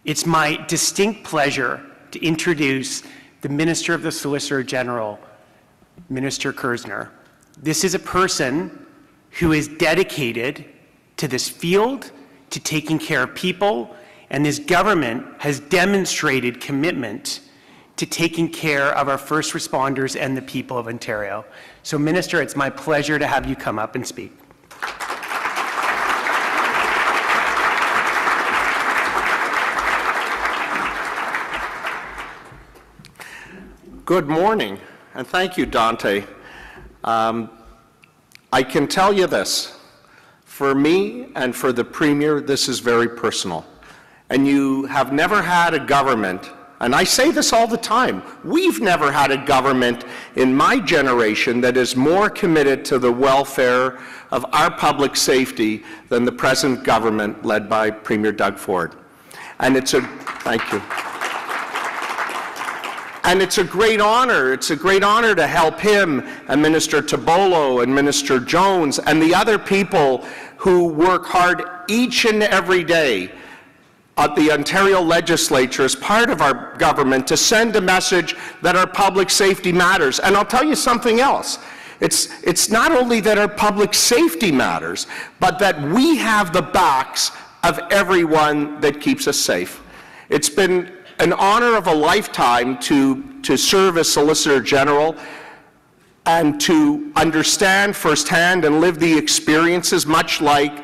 It's my distinct pleasure to introduce the Minister of the Solicitor General, Minister Kersner. This is a person who is dedicated to this field, to taking care of people, and this government has demonstrated commitment to taking care of our first responders and the people of Ontario. So, Minister, it's my pleasure to have you come up and speak. Good morning, and thank you, Dante. I can tell you this. For me and for the Premier, this is very personal. And you have never had a government, and I say this all the time, we've never had a government in my generation that is more committed to the welfare of our public safety than the present government led by Premier Doug Ford. And thank you. And it's a great honor. It's a great honor to help him and Minister Tabolo and Minister Jones and the other people who work hard each and every day at the Ontario Legislature as part of our government to send a message that our public safety matters. And I'll tell you something else. It's not only that our public safety matters, but that we have the backs of everyone that keeps us safe. It's been an honor of a lifetime to serve as Solicitor General and to understand firsthand and live the experiences much like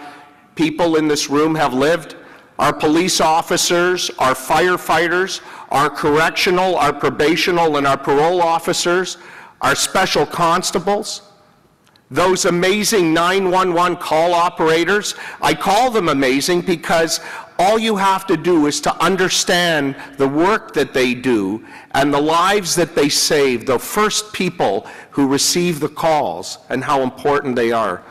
people in this room have lived. Our police officers, our firefighters, our correctional, our probational, and our parole officers, our special constables, those amazing 911 call operators. I call them amazing because all you have to do is to understand the work that they do and the lives that they save, the first people who receive the calls and how important they are.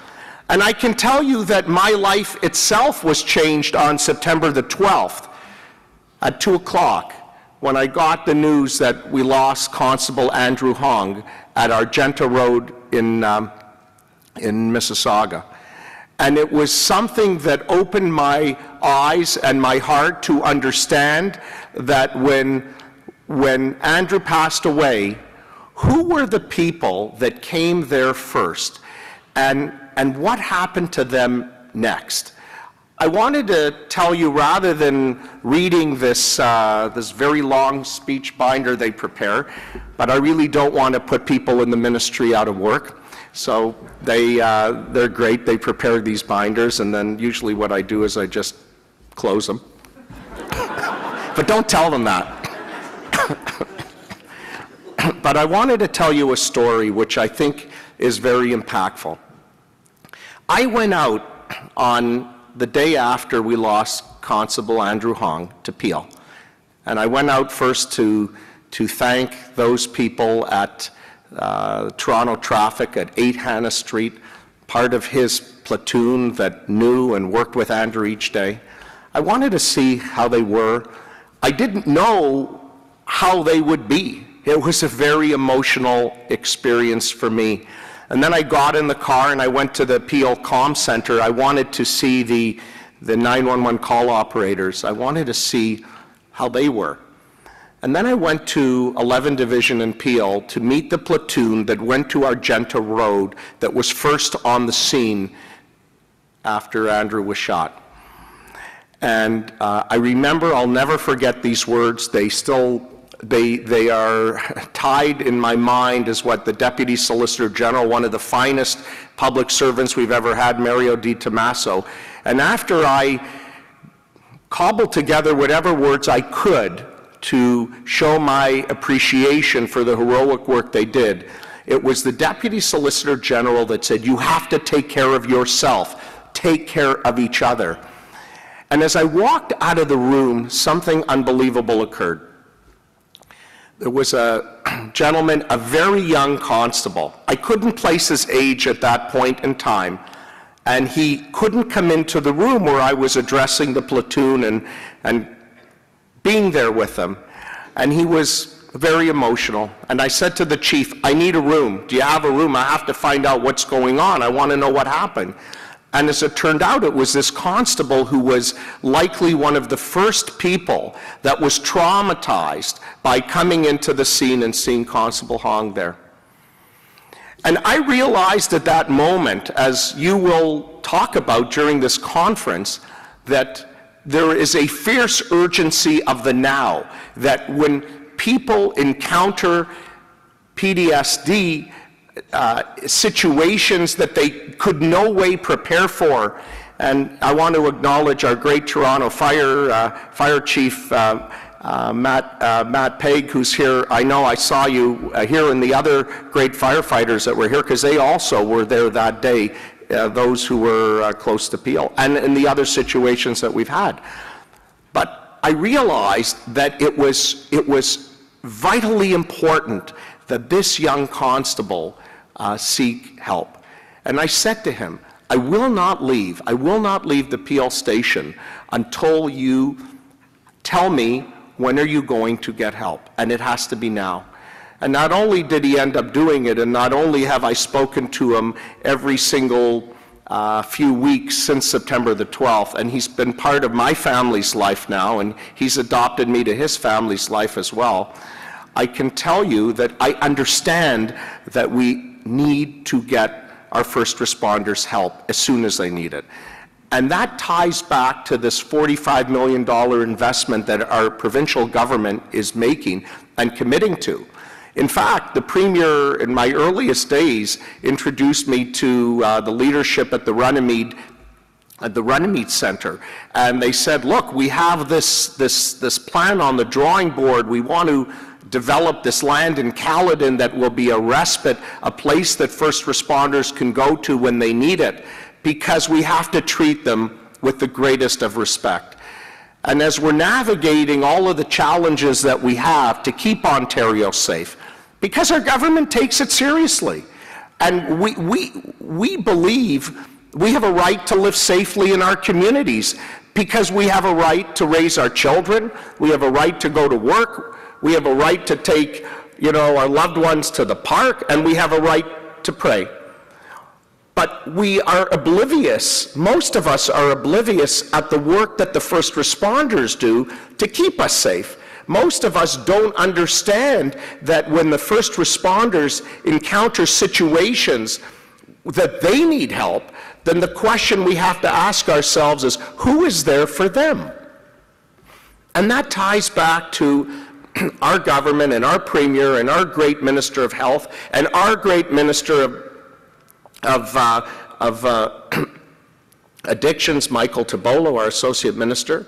And I can tell you that my life itself was changed on September the 12th at 2 o'clock when I got the news that we lost Constable Andrew Hong at Argenta Road in Mississauga. And it was something that opened my eyes and my heart to understand that when Andrew passed away, who were the people that came there first? And what happened to them next? I wanted to tell you, rather than reading this very long speech binder they prepare, but I really don't want to put people in the ministry out of work. So they're great. They prepare these binders, and then usually what I do is I just close them. But don't tell them that. But I wanted to tell you a story which I think is very impactful. I went out on the day after we lost Constable Andrew Hong to Peel. And I went out first to thank those people at Toronto Traffic at 8 Hannah Street, part of his platoon that knew and worked with Andrew each day. I wanted to see how they were. I didn't know how they would be. It was a very emotional experience for me. And then I got in the car and I went to the Peel Comm Center. I wanted to see the 911 call operators. I wanted to see how they were. And then I went to 11 Division in Peel to meet the platoon that went to Argenta Road that was first on the scene after Andrew was shot. And I remember, I'll never forget these words. They are tied in my mind as what the Deputy Solicitor General, one of the finest public servants we've ever had, Mario Di Tommaso. And after I cobbled together whatever words I could to show my appreciation for the heroic work they did, it was the Deputy Solicitor General that said, "You have to take care of yourself, take care of each other." And as I walked out of the room, something unbelievable occurred. There was a gentleman, a very young constable. I couldn't place his age at that point in time, and he couldn't come into the room where I was addressing the platoon and being there with them. And he was very emotional. And I said to the chief, "I need a room. Do you have a room? I have to find out what's going on. I want to know what happened." And as it turned out, it was this constable who was likely one of the first people that was traumatized by coming into the scene and seeing Constable Hong there. And I realized at that moment, as you will talk about during this conference, that there is a fierce urgency of the now, that when people encounter PTSD, situations that they could no way prepare for. And I want to acknowledge our great Toronto Fire Chief, Matt Pegg, who's here. I know I saw you here, and the other great firefighters that were here, because they also were there that day, those who were close to Peel, and in the other situations that we've had. But I realized that it was vitally important that this young constable seek help. And I said to him, I will not leave the Peel station until you tell me when are you going to get help, and it has to be now. And not only did he end up doing it, and not only have I spoken to him every single few weeks since September the 12th, and he's been part of my family's life now, and he's adopted me to his family's life as well, I can tell you that I understand that we need to get our first responders help as soon as they need it. And that ties back to this $45 million investment that our provincial government is making and committing to. In fact, the Premier, in my earliest days, introduced me to the leadership at the Runnymede Center, and they said, look, we have this plan on the drawing board. We want to develop this land in Caledon that will be a respite, a place that first responders can go to when they need it, because we have to treat them with the greatest of respect. And as we're navigating all of the challenges that we have to keep Ontario safe, because our government takes it seriously, and we believe we have a right to live safely in our communities, because we have a right to raise our children, we have a right to go to work, we have a right to take, our loved ones to the park, and we have a right to pray. But we are oblivious, most of us are oblivious at the work that the first responders do to keep us safe. Most of us don't understand that when the first responders encounter situations that they need help, then the question we have to ask ourselves is, who is there for them? And that ties back to our government and our Premier and our great Minister of Health and our great Minister of Addictions, Michael Tobolo, our Associate Minister,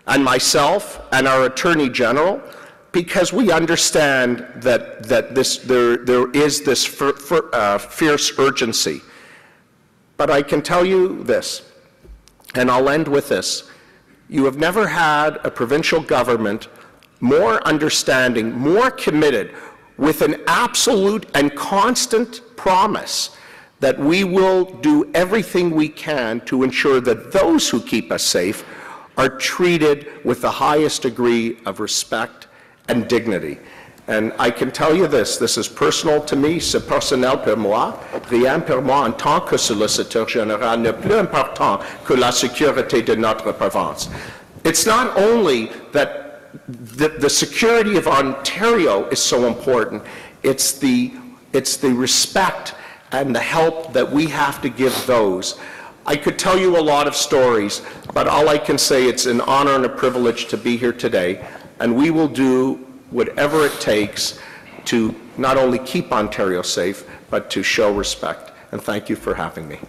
and myself and our Attorney General, because we understand that there is this fierce urgency. But I can tell you this, and I'll end with this. You have never had a provincial government more understanding, more committed, with an absolute and constant promise that we will do everything we can to ensure that those who keep us safe are treated with the highest degree of respect and dignity. And I can tell you this is personal to me, c'est personnel pour moi, rien pour moi en tant que solliciteur général n'est plus important que la sécurité de notre province. It's not only that the security of Ontario is so important, it's the respect and the help that we have to give those. I could tell you a lot of stories, but all I can say, it's an honor and a privilege to be here today, and we will do whatever it takes to not only keep Ontario safe, but to show respect. And thank you for having me.